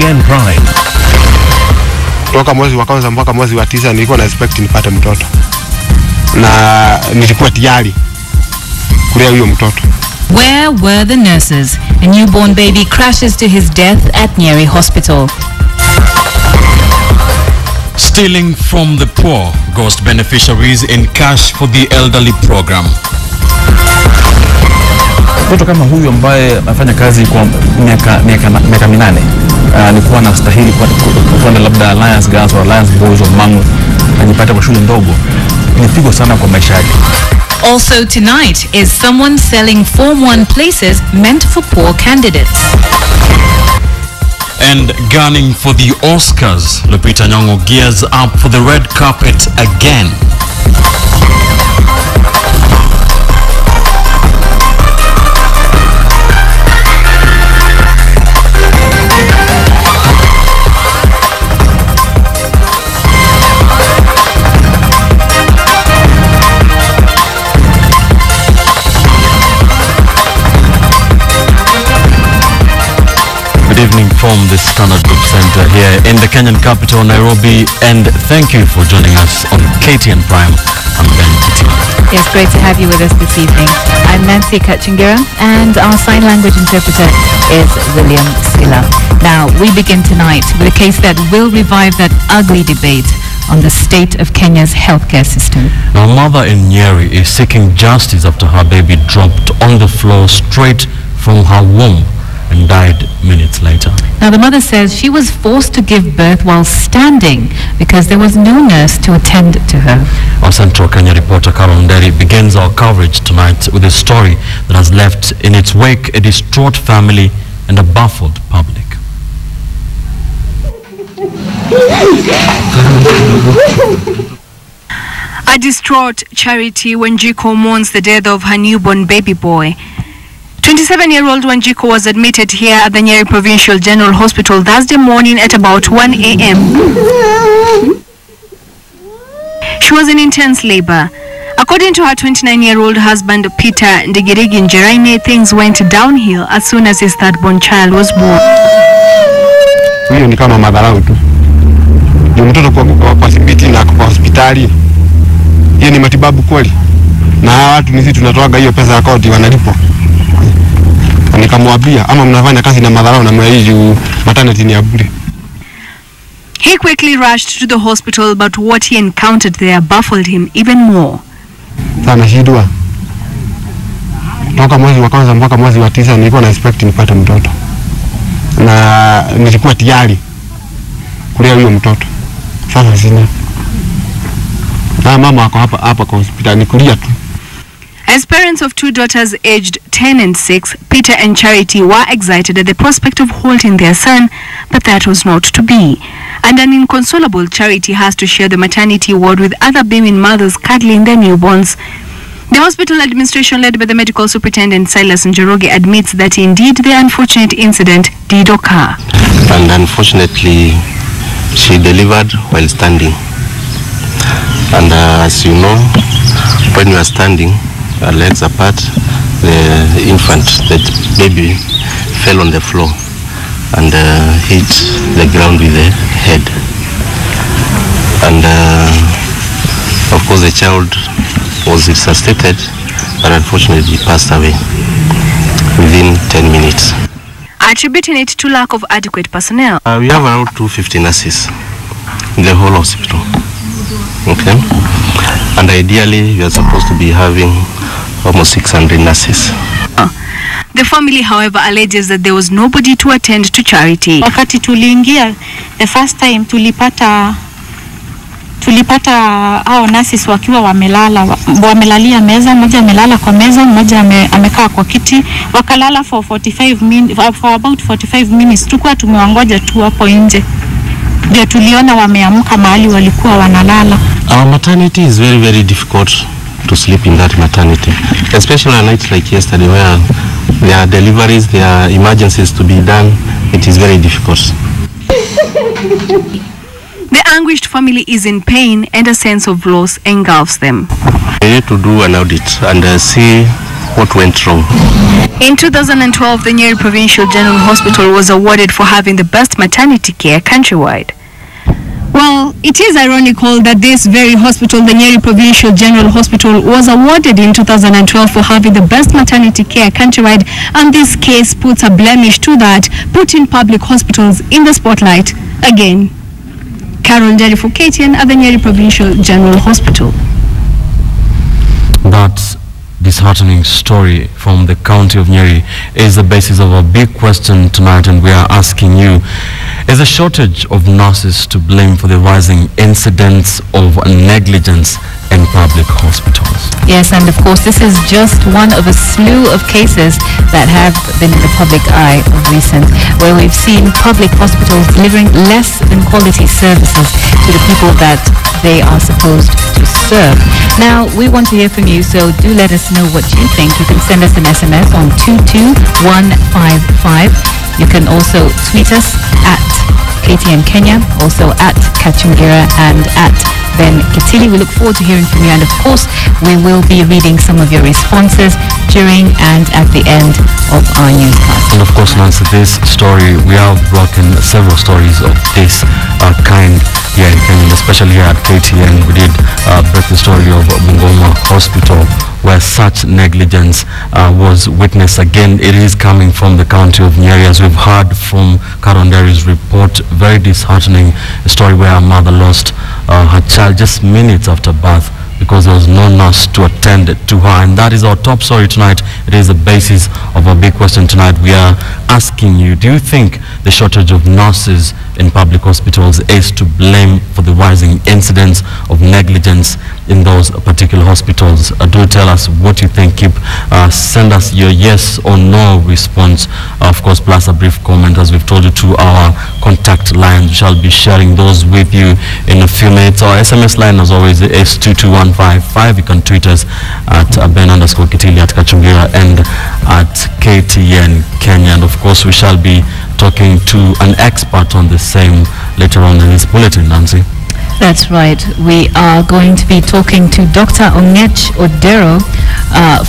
KTN Prime. Toka mwezi wa kwanza mpaka mwezi wa 9 nilikuwa na expect nipate mtoto. Na nilikuwa tayari kulea huyo mtoto. Where were the nurses? A newborn baby crashes to his death at Nyeri Hospital. Stealing from the poor, ghost beneficiaries in cash for the elderly program. Mtoto kama huyu ambaye anafanya kazi kwa miaka 8 alikuwa anastahili kwenda labda Alliance Girls or Alliance Boys or Mangu, anajipata kwa shule ndogo. Ni pigo sana kwa maisha yake. Also tonight, is someone selling Form 1 places meant for poor candidates? And gunning for the Oscars, Lupita Nyong'o gears up for the red carpet again. Good evening from the Standard Group Center here in the Kenyan capital, Nairobi, and thank you for joining us on KTN Prime. I'm Ben Kitty. It's great to have you with us this evening. I'm Nancy Kachingira, and our sign language interpreter is William Silla. Now, we begin tonight with a case that will revive that ugly debate on the state of Kenya's healthcare system. Now, a mother in Nyeri is seeking justice after her baby dropped on the floor straight from her womb and died minutes later. Now, the mother says she was forced to give birth while standing because there was no nurse to attend to her. Our Central Kenya reporter Carol Nderi begins our coverage tonight with a story that has left in its wake a distraught family and a baffled public. A distraught Charity Wanjiku mourns the death of her newborn baby boy. 27-year-old Wanjiku was admitted here at the Nyeri Provincial General Hospital Thursday morning at about 1 a.m. She was in intense labor. According to her 29-year-old husband Peter Ndigirigi Njeraine, things went downhill as soon as his third-born child was born. Hiyo ni kama madharau tu. Ni mtoto kwa hospitali. Hiyo ni matibabu kweli. Na watu nisi tunatoaga hiyo pesa ya kodi wanalipwa. Nikamwambia ama mnafanya kazi na madharau na mwaiji maternity ni ya bure. He quickly rushed to the hospital, but what he encountered there baffled him even more. Sana shidwa. Toka mwezi wa kwanza mpaka mwezi wa 9 nilikuwa na expect nipate mtoto. Na nilikuwa tayari kulea huyo mtoto. Sasa sina. Na mama ako hapa kwa hospitali kulia tu. As parents of two daughters aged 10 and 6, Peter and Charity were excited at the prospect of holding their son, but that was not to be. And an inconsolable Charity has to share the maternity ward with other beaming mothers cuddling their newborns. The hospital administration, led by the medical superintendent Silas Njoroge, admits that indeed the unfortunate incident did occur. And unfortunately, she delivered while standing. And as you know, when you are standing, her legs apart, the infant, the baby, fell on the floor and hit the ground with the head. And of course the child was resuscitated, but unfortunately passed away within 10 minutes. Attributing it to lack of adequate personnel. We have around 250 nurses in the whole hospital. Okay? And ideally we are supposed to be having almost 600 nurses. The family, however, alleges that there was nobody to attend to Charity. Wakati tuliingia the first time tulipata hao nurses wakiwa wamelalia meza, mmoja amelala kwa meza, mmoja amekaa kwa kiti, wakalala for about 45 minutes. Tukua tumewangoja tu hapo nje. Ndio tuliona wameamka mahali walikuwa wanalala. Our maternity is very, very difficult to sleep in that maternity, especially on nights like yesterday where there are deliveries, there are emergencies to be done. It is very difficult. The anguished family is in pain and a sense of loss engulfs them. We need to do an audit and see what went wrong. In 2012, the Nyeri Provincial General Hospital was awarded for having the best maternity care countrywide. Well, it is ironical that this very hospital, the Nyeri Provincial General Hospital, was awarded in 2012 for having the best maternity care countrywide, and this case puts a blemish to that, putting public hospitals in the spotlight again. Carol Njeri for KTN at the Nyeri Provincial General Hospital. That disheartening story from the county of Nyeri is the basis of a big question tonight, and we are asking you, is the shortage of nurses to blame for the rising incidents of negligence in public hospitals? Yes, and of course this is just one of a slew of cases that have been in the public eye of recent, where we've seen public hospitals delivering less than quality services to the people that they are supposed to serve. Now, we want to hear from you, so do let us know what you think. You can send us an SMS on 22155. You can also tweet us at KTN Kenya, also at Kachungira and at Ben Kitili. We look forward to hearing from you, and of course we will be reading some of your responses during and at the end of our newscast. And of course, Nancy, this story, we have broken several stories of this kind here in Kenya, especially here at KTN. We did break the story of Bungoma Hospital, where such negligence was witnessed. Again, it is coming from the county of Nyeri, as we've heard from Karonderi's report. Very disheartening story where a mother lost her child just minutes after birth because there was no nurse to attend to her. And that is our top story tonight. It is the basis of our big question tonight. We are asking you, do you think the shortage of nurses in public hospitals is to blame for the rising incidents of negligence in those particular hospitals? Do tell us what you think. Send us your yes or no response, of course, plus a brief comment, as we've told you, to our contact lines. We shall be sharing those with you in a few minutes. Our SMS line, as always, is 22155. You can tweet us at Ben_Kitili, at Kachungira, and at KTN Kenya. And of course, we shall be talking to an expert on the same later on in this bulletin, Nancy. That's right. We are going to be talking to Dr. Ongech Odero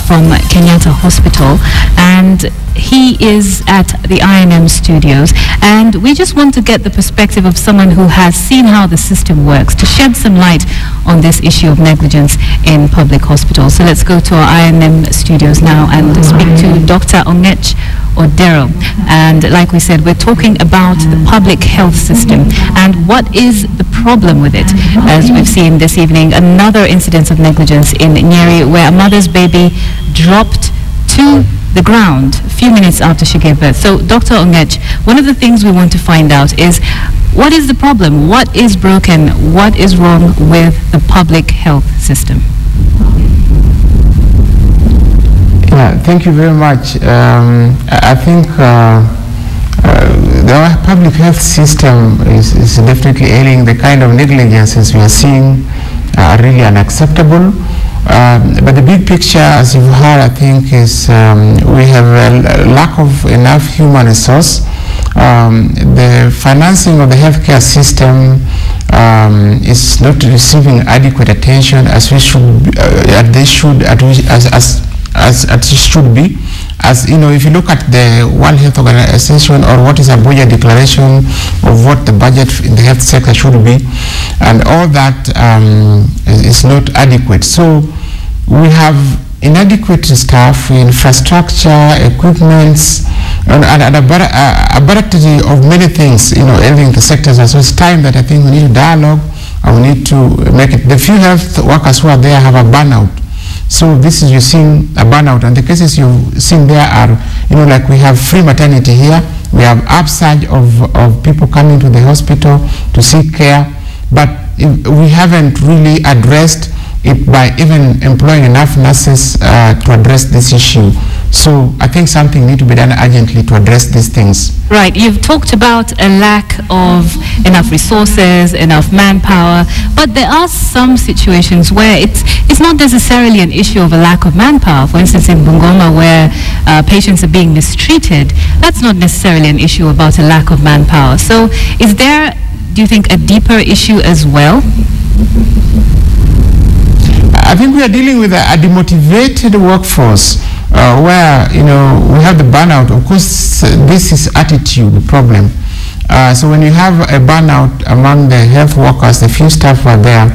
from Kenyatta Hospital, and he is at the INM studios, and we just want to get the perspective of someone who has seen how the system works, to shed some light on this issue of negligence in public hospitals. So let's go to our INM studios now and speak to Dr. Ongech Odero. And like we said, we're talking about the public health system and what is the problem with it. As we've seen this evening, another incident of negligence in Nyeri, where a mother's baby dropped to the ground a few minutes after she gave birth. So Dr. Ongech, one of the things we want to find out is, what is the problem? What is broken? What is wrong with the public health system? Yeah, thank you very much. I think the public health system is definitely ailing. The kind of negligences we are seeing are really unacceptable. But the big picture, as you've heard, I think, is we have a lack of enough human resource. The financing of the healthcare system is not receiving adequate attention as we should, as it should be. As you know, if you look at the World Health Organization, or what is a budget declaration of what the budget in the health sector should be, and all that is not adequate. So we have inadequate staff, infrastructure, equipments, and a variety of many things, ailing the sectors. So it's time that I think we need to dialogue, and we need to make it. The few health workers who are there have a burnout. So this is, you're seeing a burnout, and the cases you've seen there are, like we have free maternity here, we have upsurge of people coming to the hospital to seek care, but we haven't really addressed it by even employing enough nurses to address this issue. So I think something needs to be done urgently to address these things. Right, you've talked about a lack of enough resources, enough manpower, but there are some situations where it's not necessarily an issue of a lack of manpower. For instance, in Bungoma, where patients are being mistreated, that's not necessarily an issue about a lack of manpower. So is there, do you think, a deeper issue as well? I think we are dealing with a demotivated workforce. where, you know, we have the burnout. Of course, this is attitude problem. So when you have a burnout among the health workers, the few staff were there,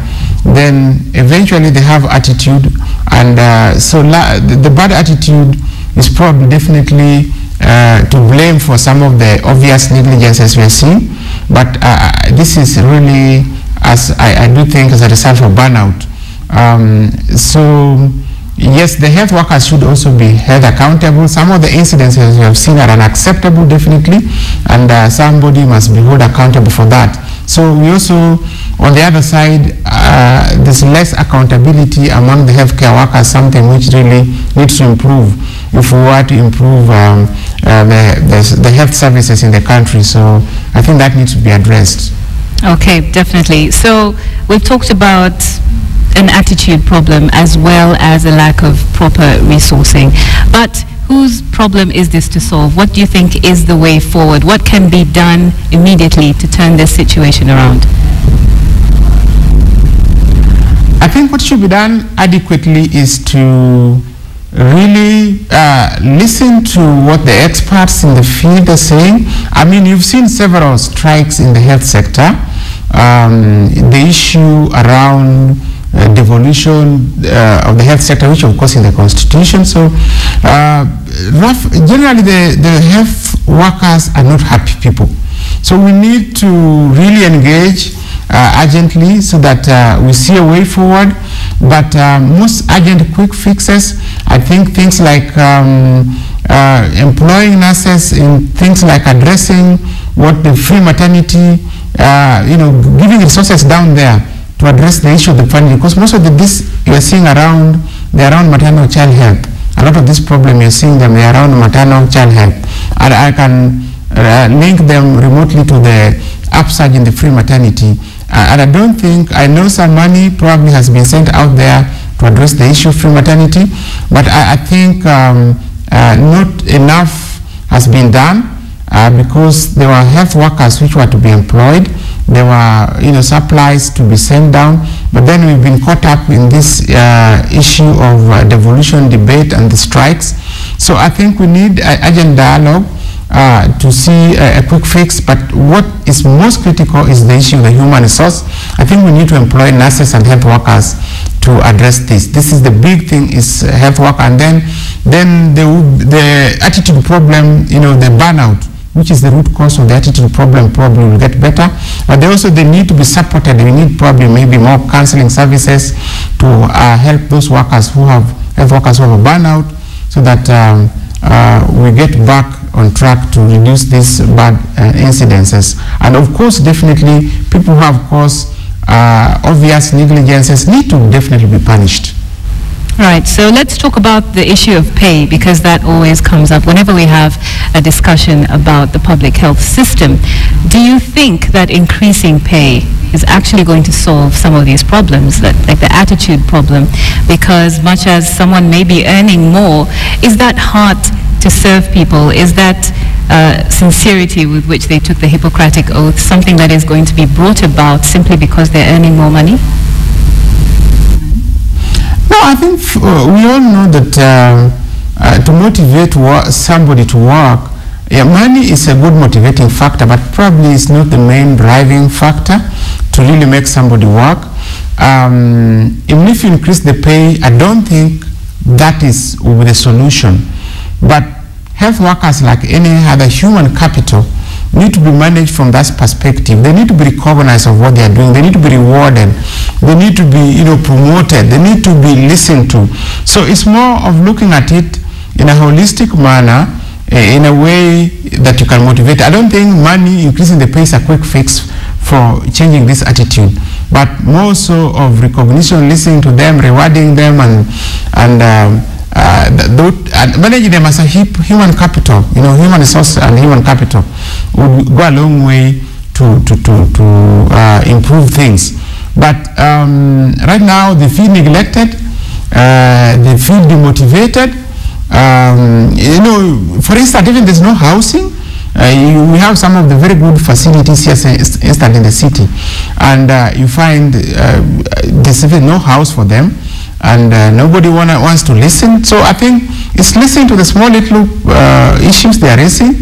then eventually they have attitude, and so the bad attitude is probably definitely to blame for some of the obvious negligences we are seeing. But this is really, as I do think, as a result of burnout. So yes, the health workers should also be held accountable. Some of the incidences we have seen are unacceptable, definitely, and somebody must be held accountable for that. So we also, on the other side, there's less accountability among the healthcare workers, something which really needs to improve if we were to improve the health services in the country. So I think that needs to be addressed. Okay, definitely. So we've talked about an attitude problem as well as a lack of proper resourcing. But whose problem is this to solve? What do you think is the way forward? What can be done immediately to turn this situation around? I think what should be done adequately is to really listen to what the experts in the field are saying. I mean, you've seen several strikes in the health sector. The issue around devolution of the health sector, which of course in the constitution. So generally the health workers are not happy people. So we need to really engage urgently so that we see a way forward. But most urgent quick fixes, I think things like employing nurses in things like addressing what the free maternity, giving resources down there to address the issue of the funding, because most of this you are seeing around maternal child health. A lot of this problem you're seeing them around maternal child health, and I can link them remotely to the upsurge in the free maternity. And I don't think, I know some money probably has been sent out there to address the issue of free maternity, but I think not enough has been done because there were health workers which were to be employed. There were, supplies to be sent down, but then we've been caught up in this issue of devolution debate and the strikes. So I think we need urgent dialogue to see a quick fix, but what is most critical is the issue of the human resource. I think we need to employ nurses and health workers to address this. This is the big thing, is health work, and then the attitude problem, the burnout, which is the root cause of the attitude problem, probably will get better. But they need to be supported. We need probably maybe more counseling services to help those workers who have health workers who have a burnout, so that we get back on track to reduce these bad incidences. And of course, definitely, people who have caused obvious negligences need to definitely be punished. Right, so let's talk about the issue of pay, because that always comes up whenever we have a discussion about the public health system. Do you think that increasing pay is actually going to solve some of these problems, like the attitude problem? Because much as someone may be earning more, is that heart to serve people, is that sincerity with which they took the Hippocratic Oath something that is going to be brought about simply because they're earning more money? No, I think we all know that to motivate somebody to work, money is a good motivating factor, but probably it's not the main driving factor to really make somebody work. Even if you increase the pay, I don't think that is the solution. But health workers, like any other human capital, need to be managed from that perspective. They need to be recognized of what they are doing. They need to be rewarded. They need to be, promoted. They need to be listened to. So it's more of looking at it in a holistic manner, in a way that you can motivate. I don't think money, increasing the pay, is a quick fix for changing this attitude, but more so of recognition, listening to them, rewarding them, and managing them as a human capital, human resource and human capital would go a long way to improve things. But right now they feel neglected, they feel demotivated. For instance, even there's no housing. We have some of the very good facilities here installed in the city, and you find there's even no house for them, and nobody wants to listen. So I think is listen to the small little issues they are raising.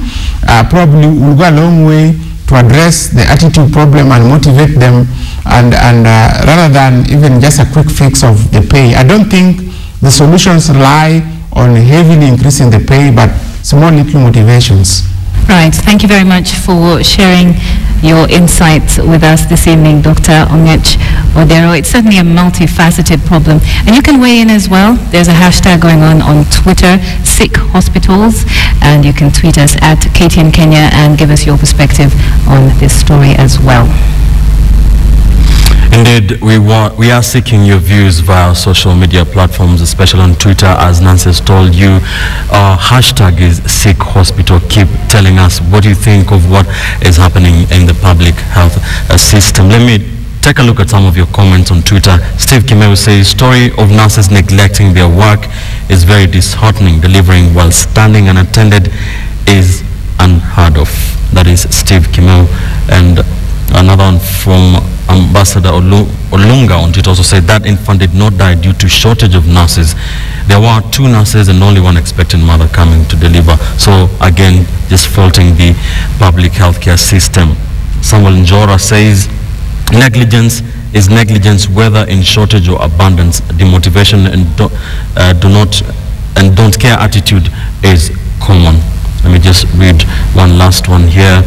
Probably will go a long way to address the attitude problem and motivate them, and rather than even just a quick fix of the pay. I don't think the solutions lie on heavily increasing the pay, but small little motivations. Right. Thank you very much for sharing your insights with us this evening, Dr. Ongech Odero. It's certainly a multifaceted problem. And you can weigh in as well. There's a hashtag going on Twitter, Sick Hospitals, and you can tweet us at KTN Kenya and give us your perspective on this story as well. Indeed, we are seeking your views via social media platforms, especially on Twitter, as Nancy has told you. Our hashtag is Sick Hospital. Keep telling us what you think of what is happening in the public health system. Let me take a look at some of your comments on Twitter. Steve Kimeu says, story of nurses neglecting their work is very disheartening. Delivering while standing unattended is unheard of. That is Steve Kimeu. And another one from Ambassador Olunga on Twitter also said that infant did not die due to shortage of nurses. There were 2 nurses and only one expectant mother coming to deliver. So again, just faulting the public healthcare system. Samuel Njora says, negligence is negligence whether in shortage or abundance. Demotivation and don't care attitude is common. Let me just read one last one here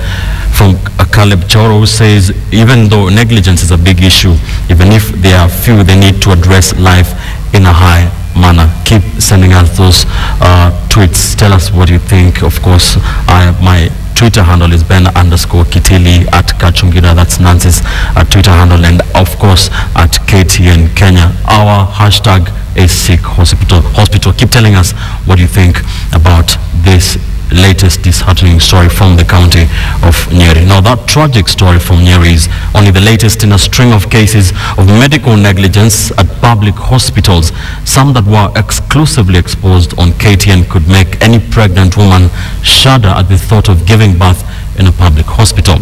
from Caleb Choro, who says, even though negligence is a big issue, even if they are few, they need to address life in a high manner. Keep sending us those tweets. Tell us what you think. Of course, my Twitter handle is Ben_Kitili at Kachungira. That's Nancy's Twitter handle. And of course, at KTN Kenya. Our hashtag is Sick Hospital. Keep telling us what you think about this latest disheartening story from the county of Nyeri. Now, that tragic story from Nyeri is only the latest in a string of cases of medical negligence at public hospitals. Some that were exclusively exposed on KTN could make any pregnant woman shudder at the thought of giving birth in a public hospital.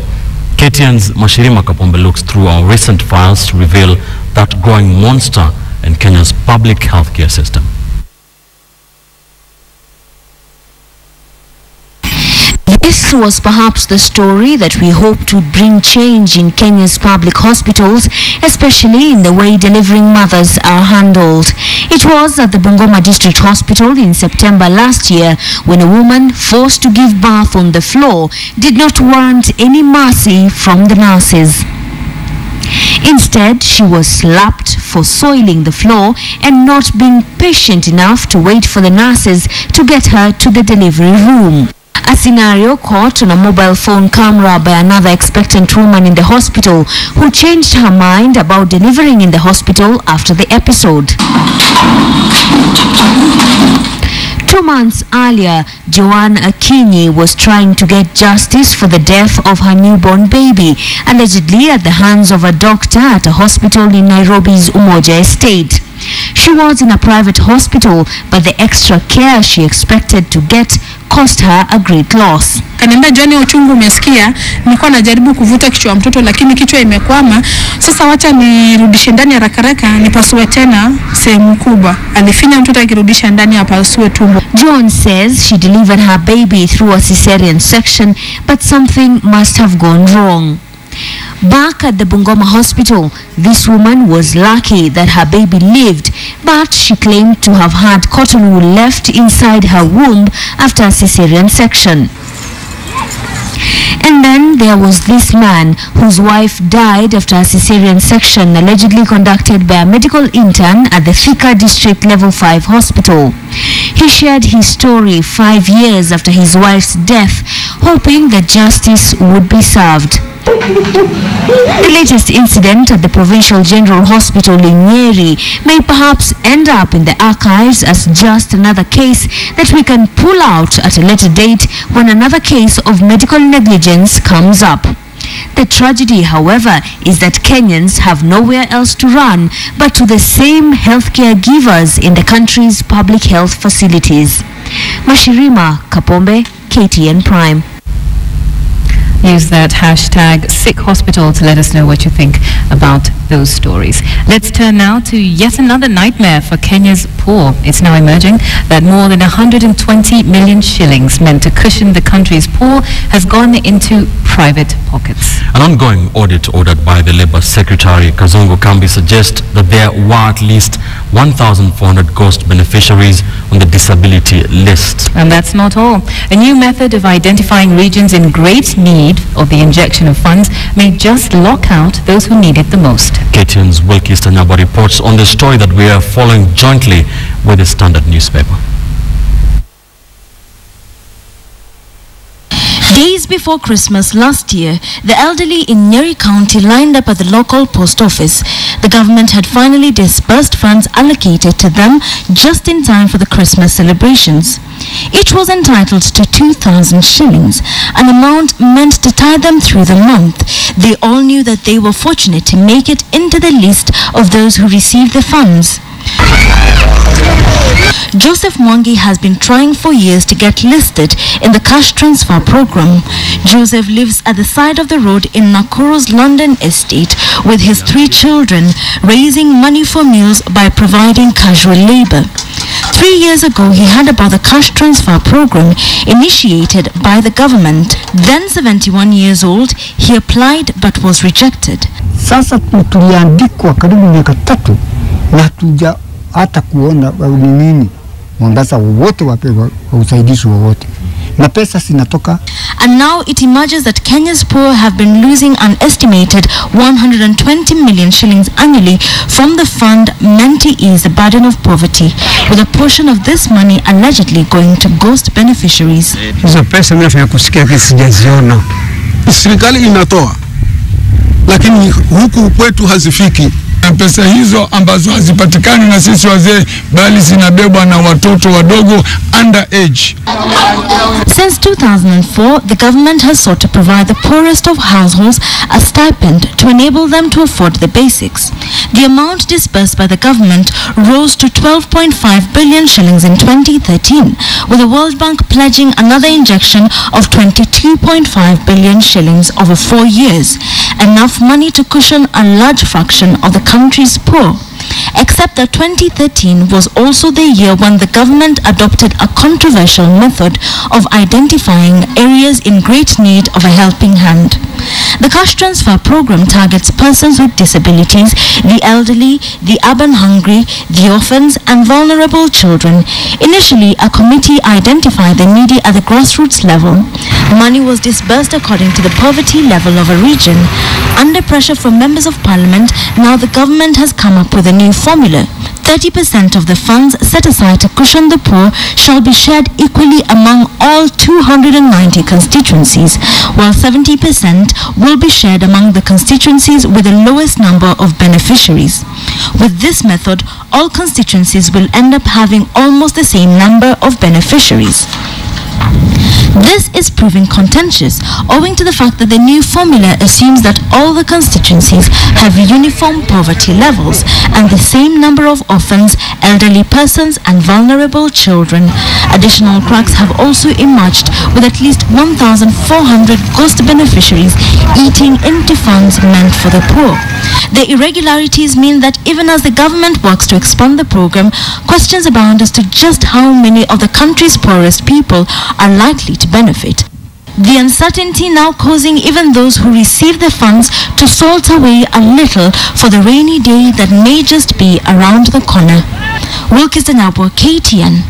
KTN's Mashirima Kapombe looks through our recent files to reveal that growing monster in Kenya's public healthcare system. This was perhaps the story that we hoped would bring change in Kenya's public hospitals, especially in the way delivering mothers are handled. It was at the Bungoma District Hospital in September last year when a woman forced to give birth on the floor did not warrant any mercy from the nurses. Instead, she was slapped for soiling the floor and not being patient enough to wait for the nurses to get her to the delivery room. A scenario caught on a mobile phone camera by another expectant woman in the hospital who changed her mind about delivering in the hospital after the episode. 2 months earlier, Joanne Akinyi was trying to get justice for the death of her newborn baby, allegedly at the hands of a doctor at a hospital in Nairobi's Umoja Estate. She was in a private hospital, but the extra care she expected to get cost her a great loss. Kaniambia Johnny, uchungu umesikia, nilikuwa najaribu kuvuta kichwa mtoto lakini kichwa imekwama. Sasa wacha nirudishe ndani haraka haraka nipasue tena sehemu kubwa. Alifinya mtoto akirudisha ndani apasue tumbo. John says she delivered her baby through a cesarean section, but something must have gone wrong. Back at the Bungoma hospital, this woman was lucky that her baby lived, but she claimed to have had cotton wool left inside her womb after a cesarean section. And then there was this man whose wife died after a cesarean section allegedly conducted by a medical intern at the Thika District Level 5 hospital. He shared his story 5 years after his wife's death, hoping that justice would be served. The latest incident at the Provincial General Hospital in Nyeri may perhaps end up in the archives as just another case that we can pull out at a later date when another case of medical negligence comes up. The tragedy, however, is that Kenyans have nowhere else to run but to the same healthcare givers in the country's public health facilities. Mashirima Kapombe, KTN Prime. Use that hashtag #SickHospital to let us know what you think about those stories. Let's turn now to yet another nightmare for Kenya's poor. It's now emerging that more than 120 million shillings meant to cushion the country's poor has gone into private pockets. An ongoing audit ordered by the Labour Secretary Kazungu Kambi suggests that there were at least 1,400 ghost beneficiaries on the disability list. And that's not all. A new method of identifying regions in great need of the injection of funds may just lock out those who need it the most. KTN's Wilkie Stanyaba reports on the story that we are following jointly with the Standard newspaper. Days before Christmas last year, the elderly in Nyeri County lined up at the local post office. The government had finally disbursed funds allocated to them just in time for the Christmas celebrations. Each was entitled to 2,000 shillings, an amount meant to tie them through the month. They all knew that they were fortunate to make it into the list of those who received the funds. Joseph Mwangi has been trying for years to get listed in the cash transfer program. Joseph lives at the side of the road in Nakuru's London estate with his 3 children, raising money for meals by providing casual labor. 3 years ago, he heard about the cash transfer program initiated by the government. Then 71 years old, he applied but was rejected. Sasa tuliandikwa karibu miaka 3 na hatuja hata kuona ni nini Mombasa wote wapewa usaidizi wowote na pesa zinatoka. And now it emerges that Kenya's poor have been losing an estimated 120 million shillings annually from the fund meant to ease the burden of poverty, with a portion of this money allegedly going to ghost beneficiaries. Hizo pesa mimi nafanya kusikia kisijaziona. Serikali inatoa lakini huku kwetu hazifiki. Pesa hizo ambazo hazipatikani na sisi wazee bali zinabebwa na watoto wadogo underage. Since 2004, the government has sought to provide the poorest of households a stipend to enable them to afford the basics. The amount disbursed by the government rose to 12.5 billion shillings in 2013, with the World Bank pledging another injection of 22.5 billion shillings over 4 years, enough money to cushion a large fraction of the country's poor. Except that 2013 was also the year when the government adopted a controversial method of identifying areas in great need of a helping hand. The cash transfer program targets persons with disabilities, the elderly, the urban hungry, the orphans, and vulnerable children. Initially, a committee identified the needy at the grassroots level. Money was disbursed according to the poverty level of a region. Under pressure from members of parliament, now the government has come up with a new formula. 30% of the funds set aside to cushion the poor shall be shared equally among all 290 constituencies, while 70% will be shared among the constituencies with the lowest number of beneficiaries. With this method, all constituencies will end up having almost the same number of beneficiaries. This is proving contentious, owing to the fact that the new formula assumes that all the constituencies have uniform poverty levels and the same number of orphans, elderly persons, and vulnerable children. Additional cracks have also emerged, with at least 1,400 ghost beneficiaries eating into funds meant for the poor. The irregularities mean that even as the government works to expand the program, questions abound as to just how many of the country's poorest people are likely to benefit. The uncertainty now causing even those who receive the funds to salt away a little for the rainy day that may just be around the corner. Wilkie Stanyaba, KTN.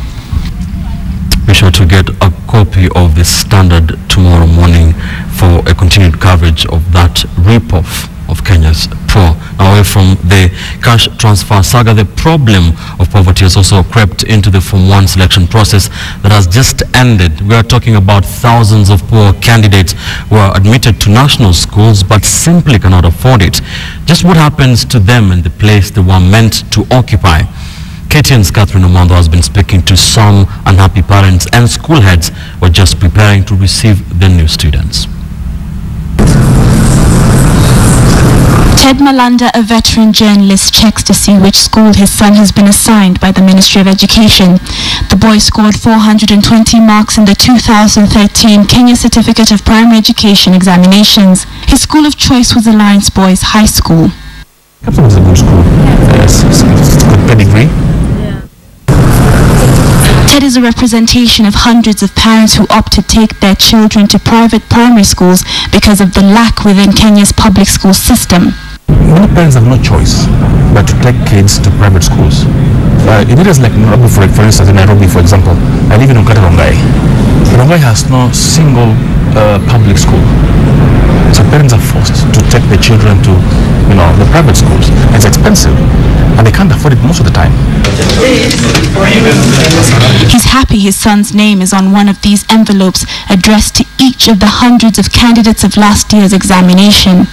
Be sure to get a copy of the Standard tomorrow morning for a continued coverage of that rip-off of Kenya's poor. Now, away from the cash transfer saga, the problem of poverty has also crept into the Form 1 selection process that has just ended. We are talking about thousands of poor candidates who are admitted to national schools but simply cannot afford it. Just what happens to them in the place they were meant to occupy? KTN's Catherine Omando has been speaking to some unhappy parents and school heads who are just preparing to receive their new students. Ted Malanda, a veteran journalist, checks to see which school his son has been assigned by the Ministry of Education. The boy scored 420 marks in the 2013 Kenya Certificate of Primary Education examinations. His school of choice was Alliance Boys High School. Captain is a good school. It's a good pedigree. TED is a representation of hundreds of parents who opt to take their children to private primary schools because of the lack within Kenya's public school system. Many parents have no choice but to take kids to private schools. In areas like Nairobi, for instance, in Nairobi, for example, I live in Rongai. Rongai has no single public school. So parents are forced to take their children to, the private schools. It's expensive, and they can't afford it most of the time. He's happy his son's name is on one of these envelopes addressed to each of the hundreds of candidates of last year's examination.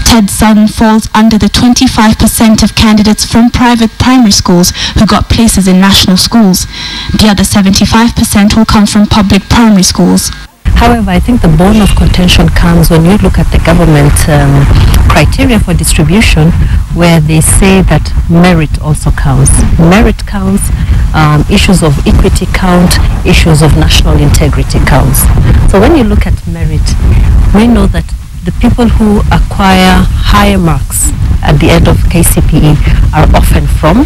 Ted's son falls under the 25% of candidates from private primary schools who got places in national schools. The other 75% will come from public primary schools. However, I think the bone of contention comes when you look at the government criteria for distribution, where they say that merit also counts. Merit counts, issues of equity count, issues of national integrity counts. So when you look at merit, we know that the people who acquire higher marks at the end of KCPE are often from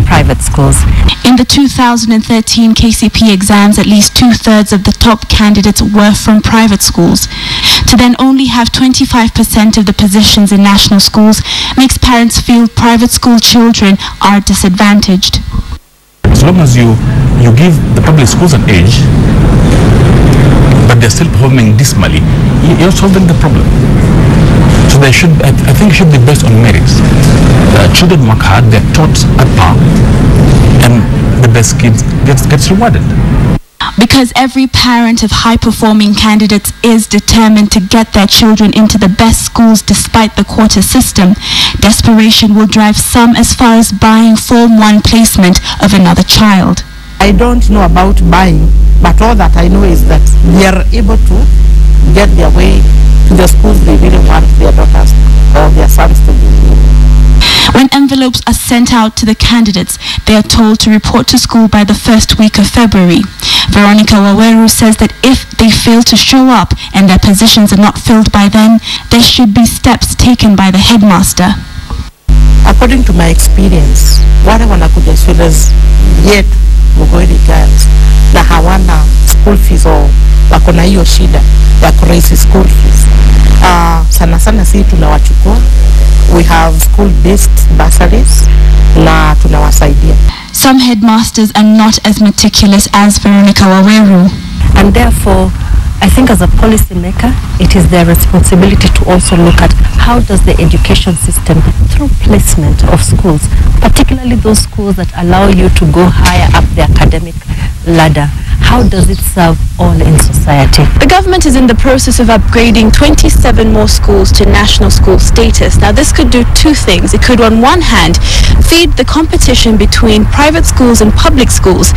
private schools. In the 2013 KCPE exams, at least 2/3 of the top candidates were from private schools. To then only have 25% of the positions in national schools makes parents feel private school children are disadvantaged. As long as you give the public schools an edge, but they're still performing dismally, you're solving the problem. So they should, I think, it should be based on merits. Children work hard, they're taught at par, and the best kids gets rewarded. Because every parent of high-performing candidates is determined to get their children into the best schools despite the quota system, desperation will drive some as far as buying Form 1 placement of another child. I don't know about buying, but all that I know is that they are able to get their way to the schools they really want their daughters or their sons to be in. When envelopes are sent out to the candidates, they are told to report to school by the first week of February. Veronica Waweru says that if they fail to show up and their positions are not filled by then, there should be steps taken by the headmaster. According to my experience, wale wanakuja shule yetu Mugweri girls na hawana school fees or wako na hiyo shida ya kuraise school fees. Sana sana sisi tunawachukua. We have school-based bursaries na tunawasaidia. Some headmasters are not as meticulous as Veronica Waweru. And therefore, I think as a policy maker, it is their responsibility to also look at how does the education system, through placement of schools, particularly those schools that allow you to go higher up the academic ladder, how does it serve all in society? The government is in the process of upgrading 27 more schools to national school status. Now this could do two things. It could on one hand feed the competition between private schools and public schools,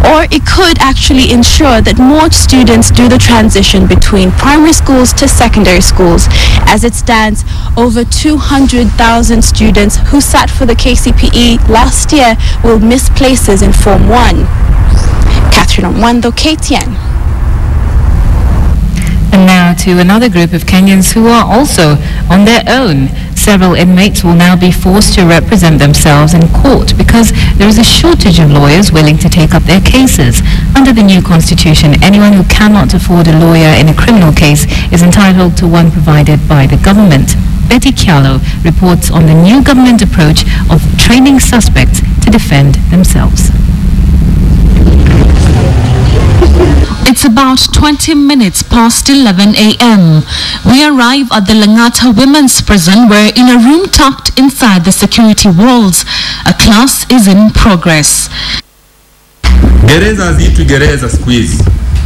or it could actually ensure that more students do the transition between primary schools to secondary schools. As it stands, over 200,000 students who sat for the KCPE last year will miss places in Form 1. Catherine Mwando, KTN. And now to another group of Kenyans who are also on their own. Several inmates will now be forced to represent themselves in court because there is a shortage of lawyers willing to take up their cases. Under the new constitution, anyone who cannot afford a lawyer in a criminal case is entitled to one provided by the government. Betty Kyalo reports on the new government approach of training suspects to defend themselves. It's about 20 minutes past 11 a.m. We arrive at the Langata Women's Prison. We're in a room tucked inside the security walls. A class is in progress. Gereza haziitwi gereza siku hizi.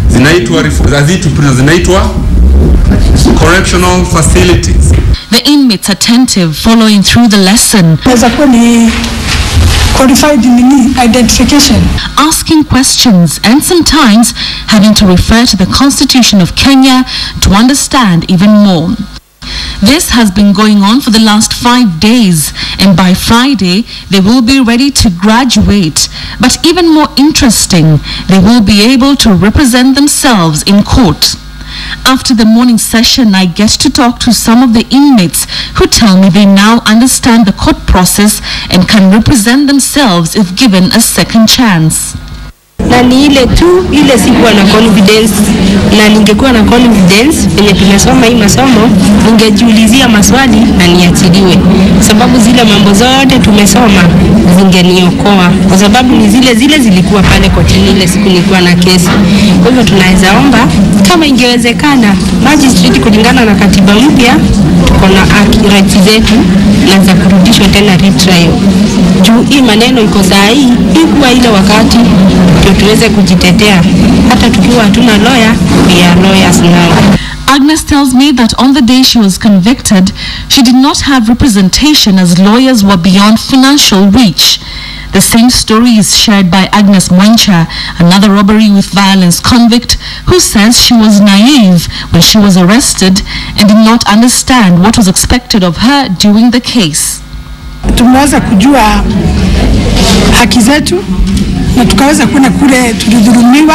Zinaitwa correctional facilities. The inmates attentive following through the lesson. Qualified identification. Asking questions and sometimes having to refer to the Constitution of Kenya to understand even more. This has been going on for the last 5 days, and by Friday, they will be ready to graduate. But even more interesting, they will be able to represent themselves in court. After the morning session, I get to talk to some of the inmates who tell me they now understand the court process and can represent themselves if given a second chance. Na ni ile tu ile sikuwa na confidence, na ningekuwa na confidence venye tumesoma hii masomo ningejiulizia maswali na niachiliwe, sababu zile mambo zote tumesoma zingeniokoa, kwa sababu ni zile zilikuwa pale kotini ile siku nilikuwa na kesi. Kwa hivyo tunaweza omba kama ingewezekana magistrate kulingana na katiba mpya tuko na rights zetu na za kurudishwa tena retrial. Juu hii maneno iko saa hii ikuwa ile wakati tuweze kujitetea hata tukiwa hatuna lawyer, we are lawyers now. Agnes tells me that on the day she was convicted, she did not have representation as lawyers were beyond financial reach. The same story is shared by Agnes Mwencha, another robbery with violence convict, who says she was naive when she was arrested and did not understand what was expected of her during the case. Tumeweza kujua haki zetu na tukaweza kuna kule tulidhulumiwa,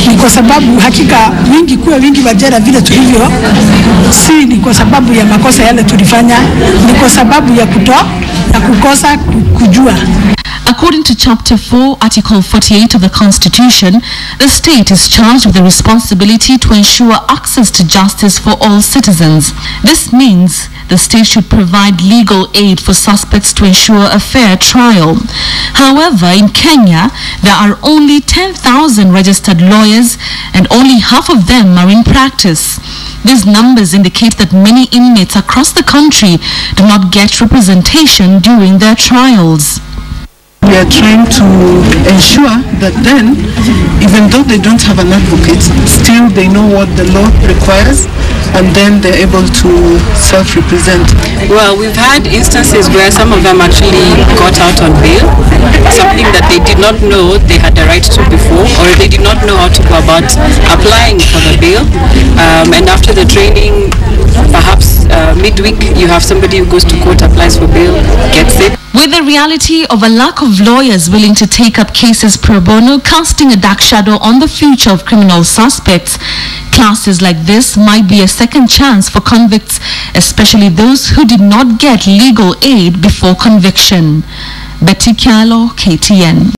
ni kwa sababu hakika wingi wa jela vile tulivyo, si ni kwa sababu ya makosa yale tulifanya, ni kwa sababu ya kukosa kujua. According to Chapter 4, Article 48 of the Constitution, the state is charged with the responsibility to ensure access to justice for all citizens. This means the state should provide legal aid for suspects to ensure a fair trial. However, in Kenya, there are only 10,000 registered lawyers and only half of them are in practice. These numbers indicate that many inmates across the country do not get representation during their trials. We are trying to ensure that then, even though they don't have an advocate, still they know what the law requires, and then they're able to self-represent. Well, we've had instances where some of them actually got out on bail, something that they did not know they had the right to before, or they did not know how to go about applying for the bail. And after the training, perhaps midweek, you have somebody who goes to court, applies for bail, gets it. With the reality of a lack of lawyers willing to take up cases pro bono casting a dark shadow on the future of criminal suspects, classes like this might be a second chance for convicts, especially those who did not get legal aid before conviction. Betty Kialo, KTN.